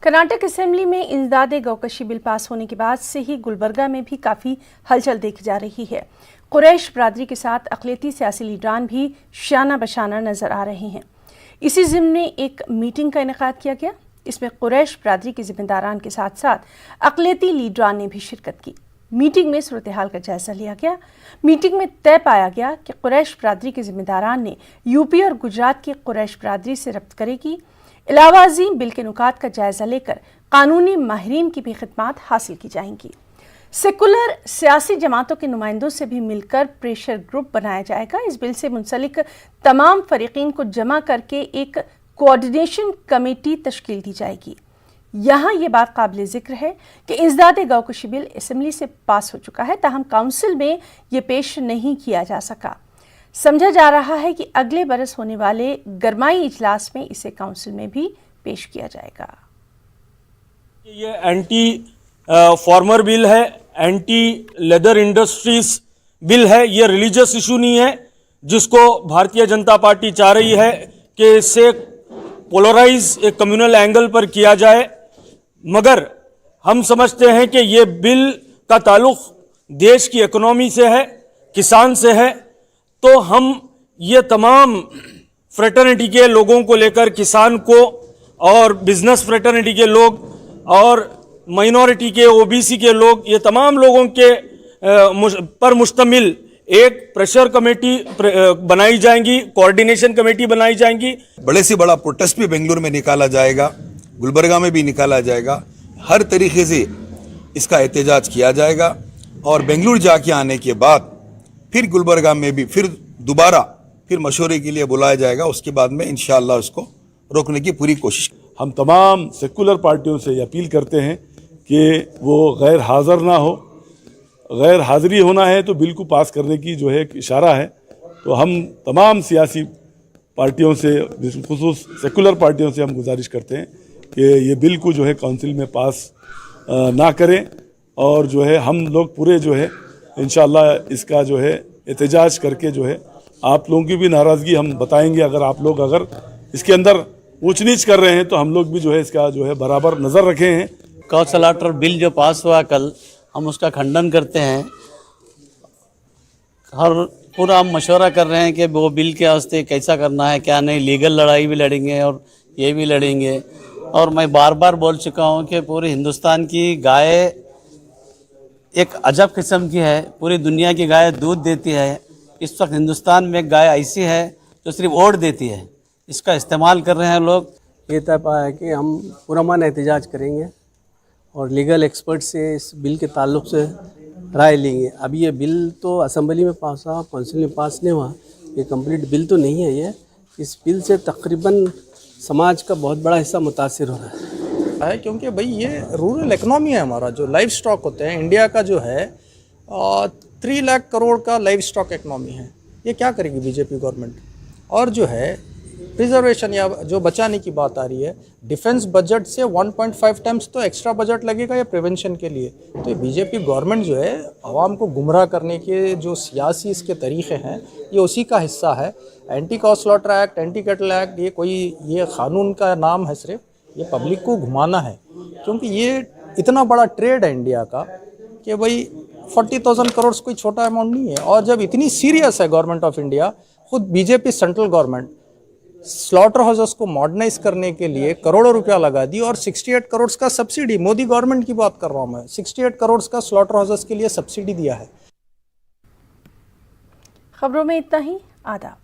Karnataka assembly में इंसदादे गौकशी bill pass होने के बाद से ही गुलबर्गा में भी काफ़ी हलचल देखी जा रही है। कुरैश बरादरी के साथ अक़लियती सियासी लीडरान भी शाना बशाना नज़र आ रहे हैं। इसी ज़िम्न में एक मीटिंग का इनेकाद किया गया। इसमें कुरैश बरादरी के ज़िम्मेदारान के साथ साथ अक़लियती लीडरान ने भी शिरकत की। मीटिंग में सूरत हाल का जायज़ा लिया गया। मीटिंग में तय पाया गया कि कुरैश बरादरी के ज़िम्मेदारान ने यूपी और गुजरात की कुरैश बरादरी से रब्त करेगी। इलावा अज़ीम बिल के नुकात का जायज़ा लेकर कानूनी माहिरीन की भी खिदमात हासिल की जाएंगी। सेकुलर सियासी जमातों के नुमाइंदों से भी मिलकर प्रेशर ग्रुप बनाया जाएगा। इस बिल से मुंसलिक तमाम फरीकीन को जमा करके एक कोऑर्डिनेशन कमेटी तश्कील दी जाएगी। यहाँ ये बात काबिल ज़िक्र है कि इंसदादे गौकशी बिल असेंबली से पास हो चुका है, ताहम काउंसिल में ये पेश नहीं किया जा सका। समझा जा रहा है कि अगले बरस होने वाले गरमाई इजलास में इसे काउंसिल में भी पेश किया जाएगा। ये एंटी फार्मर बिल है, एंटी लेदर इंडस्ट्रीज बिल है। ये रिलीजियस इशू नहीं है जिसको भारतीय जनता पार्टी चाह रही है कि इससे पोलराइज एक कम्युनल एंगल पर किया जाए, मगर हम समझते हैं कि ये बिल का ताल्लुक देश की इकोनॉमी से है, किसान से है। तो हम ये तमाम फ्रेटर्निटी के लोगों को लेकर, किसान को और बिजनेस फ्रेटर्निटी के लोग और माइनॉरिटी के, ओबीसी के लोग, ये तमाम लोगों के पर मुश्तमिल एक प्रेशर कमेटी बनाई जाएंगी, कोऑर्डिनेशन कमेटी बनाई जाएंगी। बड़े से बड़ा प्रोटेस्ट भी बेंगलुरु में निकाला जाएगा, गुलबर्गा में भी निकाला जाएगा। हर तरीके से इसका एहतजाज किया जाएगा और बेंगलुरु जाके आने के बाद फिर गुलबर्गा में भी फिर दोबारा मशवरे के लिए बुलाया जाएगा। उसके बाद में इंशाअल्लाह उसको रोकने की पूरी कोशिश। हम तमाम सेकुलर पार्टियों से अपील करते हैं कि वो गैर हाज़िर ना हो। गैर हाज़िरी होना है तो बिल को पास करने की जो है एक इशारा है। तो हम तमाम सियासी पार्टियों से, खुसूस सेकुलर पार्टियों से हम गुजारिश करते हैं कि ये बिल को जो है काउंसिल में पास ना करें और जो है हम लोग पूरे जो है इंशाअल्लाह इसका जो है एहतजाज करके जो है आप लोगों की भी नाराज़गी हम बताएंगे। अगर इसके अंदर ऊंच नीच कर रहे हैं तो हम लोग भी जो है इसका जो है बराबर नज़र रखे हैं। कौशलाटर बिल जो पास हुआ कल, हम उसका खंडन करते हैं और पूरा हम मशवरा कर रहे हैं कि वो बिल के वास्ते कैसा करना है, क्या नहीं। लीगल लड़ाई भी लड़ेंगे और ये भी लड़ेंगे। और मैं बार बार बोल चुका हूँ कि पूरे हिंदुस्तान की गाय एक अजब किस्म की है। पूरी दुनिया की गाय दूध देती है। इस वक्त हिंदुस्तान में एक गाय ऐसी है जो सिर्फ ओट देती है। इसका इस्तेमाल कर रहे हैं लोग। ये तय पाया है कि हम पुरअमन एहतजाज करेंगे और लीगल एक्सपर्ट से इस बिल के ताल्लुक से राय लेंगे। अभी ये बिल तो असेंबली में पास हुआ, काउंसिल में पास नहीं हुआ। ये कंप्लीट बिल तो नहीं है। ये इस बिल से तकरीबन समाज का बहुत बड़ा हिस्सा मुतासिर हो रहा है, क्योंकि भाई ये रूरल इकनॉमी है। हमारा जो लाइव स्टॉक होते हैं इंडिया का जो है 3 लाख करोड़ का लाइव स्टॉक इकनॉमी है। ये क्या करेगी बीजेपी गवर्नमेंट? और जो है प्रिजर्वेशन या जो बचाने की बात आ रही है, डिफेंस बजट से 1.5 टाइम्स तो एक्स्ट्रा बजट लगेगा ये प्रिवेंशन के लिए। तो ये बीजेपी गवर्नमेंट जो है आवाम को गुमराह करने के जो सियासी इसके तरीक़े हैं, ये उसी का हिस्सा है। एंटी कॉ slaughter act, anti cattle act, ये कानून का नाम है, सिर्फ ये पब्लिक को घुमाना है। क्योंकि ये इतना बड़ा ट्रेड है इंडिया का कि भाई 40,000 करोड़ कोई छोटा अमाउंट नहीं है। और जब इतनी सीरियस है गवर्नमेंट ऑफ इंडिया, खुद BJP central government slaughter houses को मॉडर्नाइज करने के लिए करोड़ों रुपया लगा दी। और 68 करोड़ का सब्सिडी, मोदी गवर्नमेंट की बात कर रहा हूँ मैं, 68 करोड़ का स्लॉटर हाउसेस के लिए सब्सिडी दिया है। खबरों में इतना ही। आदाब।